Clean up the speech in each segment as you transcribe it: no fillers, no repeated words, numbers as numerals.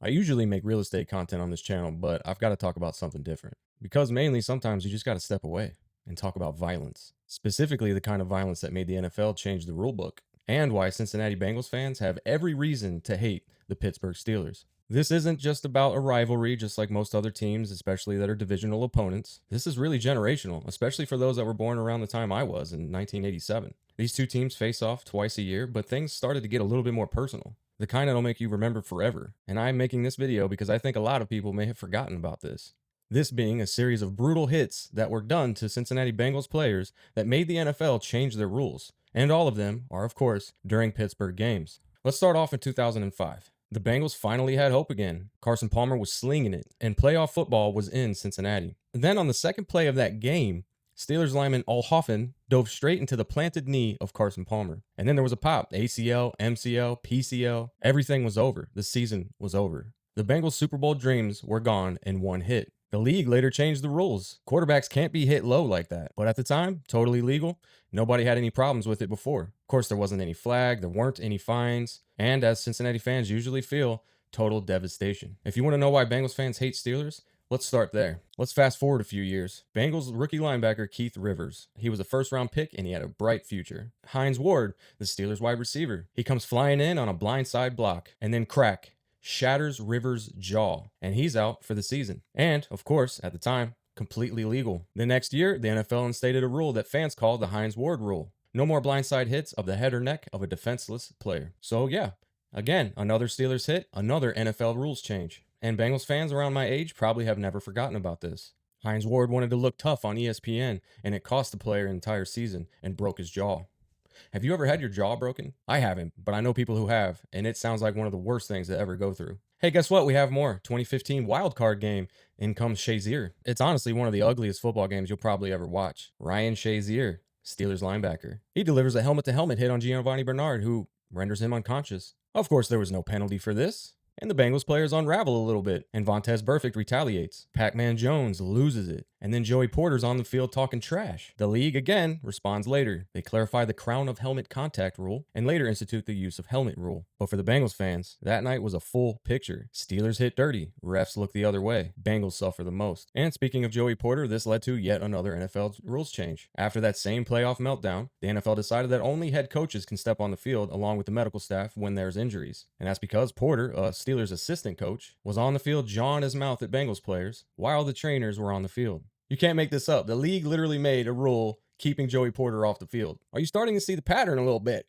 I usually make real estate content on this channel, but I've got to talk about something different. Because mainly sometimes you just got to step away and talk about violence, specifically the kind of violence that made the NFL change the rule book, and why Cincinnati Bengals fans have every reason to hate the Pittsburgh Steelers. This isn't just about a rivalry, just like most other teams, especially that are divisional opponents. This is really generational, especially for those that were born around the time I was in 1987. These two teams face off twice a year, but things started to get a little bit more personal. The kind that'll make you remember forever. And I'm making this video because I think a lot of people may have forgotten about this. This being a series of brutal hits that were done to Cincinnati Bengals players that made the NFL change their rules. And all of them are, of course, during Pittsburgh games. Let's start off in 2005. The Bengals finally had hope again. Carson Palmer was slinging it, and playoff football was in Cincinnati. And then on the second play of that game, Steelers lineman Olhoffen dove straight into the planted knee of Carson Palmer. And then there was a pop. ACL, MCL, PCL, everything was over. The season was over. The Bengals' Super Bowl dreams were gone in one hit. The league later changed the rules. Quarterbacks can't be hit low like that. But at the time, totally legal. Nobody had any problems with it before. Of course, there wasn't any flag, there weren't any fines, and as Cincinnati fans usually feel, total devastation. If you want to know why Bengals fans hate Steelers, let's start there. Let's fast forward a few years. Bengals rookie linebacker Keith Rivers. He was a first round pick and he had a bright future. Hines Ward, the Steelers wide receiver. He comes flying in on a blindside block and then crack, shatters Rivers' jaw, and he's out for the season. And, of course, at the time, completely legal. The next year, the NFL instated a rule that fans called the Hines Ward rule. No more blindside hits of the head or neck of a defenseless player. So yeah, again, another Steelers hit, another NFL rules change. And Bengals fans around my age probably have never forgotten about this. Hines Ward wanted to look tough on ESPN, and it cost the player an entire season and broke his jaw. Have you ever had your jaw broken? I haven't, but I know people who have, and it sounds like one of the worst things to ever go through. Hey, guess what? We have more. 2015 wild card game. In comes Shazier. It's honestly one of the ugliest football games you'll probably ever watch. Ryan Shazier, Steelers linebacker. He delivers a helmet-to-helmet hit on Giovanni Bernard, who renders him unconscious. Of course, there was no penalty for this. And the Bengals players unravel a little bit, and Vontez Burfict retaliates. Pac-Man Jones loses it, and then Joey Porter's on the field talking trash. The league, again, responds later. They clarify the crown of helmet contact rule, and later institute the use of helmet rule. But for the Bengals fans, that night was a full picture. Steelers hit dirty, refs look the other way. Bengals suffer the most. And speaking of Joey Porter, this led to yet another NFL rules change. After that same playoff meltdown, the NFL decided that only head coaches can step on the field along with the medical staff when there's injuries. And that's because Porter, Steelers assistant coach, was on the field jawing his mouth at Bengals players while the trainers were on the field. You can't make this up. The league literally made a rule keeping Joey Porter off the field. Are you starting to see the pattern a little bit?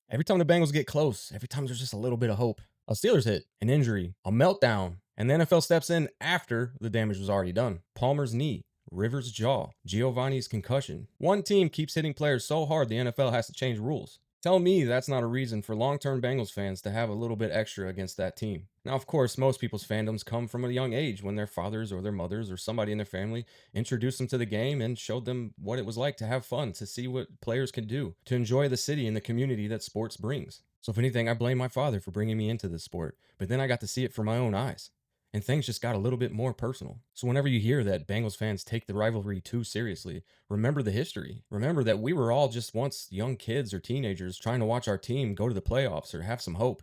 Every time the Bengals get close, every time there's just a little bit of hope, a Steelers hit, an injury, a meltdown, and the NFL steps in after the damage was already done. Palmer's knee, Rivers' jaw, Giovanni's concussion. One team keeps hitting players so hard the NFL has to change rules. Tell me that's not a reason for long-term Bengals fans to have a little bit extra against that team. Now, of course, most people's fandoms come from a young age when their fathers or their mothers or somebody in their family introduced them to the game and showed them what it was like to have fun, to see what players can do, to enjoy the city and the community that sports brings. So if anything, I blame my father for bringing me into this sport, but then I got to see it for my own eyes. And things just got a little bit more personal. So whenever you hear that Bengals fans take the rivalry too seriously, remember the history. Remember that we were all just once young kids or teenagers trying to watch our team go to the playoffs or have some hope.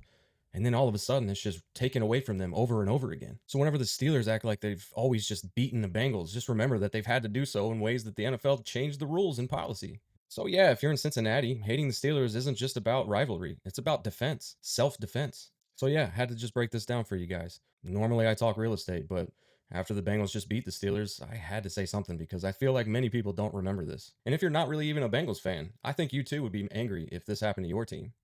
And then all of a sudden, it's just taken away from them over and over again. So whenever the Steelers act like they've always just beaten the Bengals, just remember that they've had to do so in ways that the NFL changed the rules and policy. So yeah, if you're in Cincinnati, hating the Steelers isn't just about rivalry. It's about defense, self-defense. So yeah, had to just break this down for you guys. Normally I talk real estate, but after the Bengals just beat the Steelers, I had to say something because I feel like many people don't remember this. And if you're not really even a Bengals fan, I think you too would be angry if this happened to your team.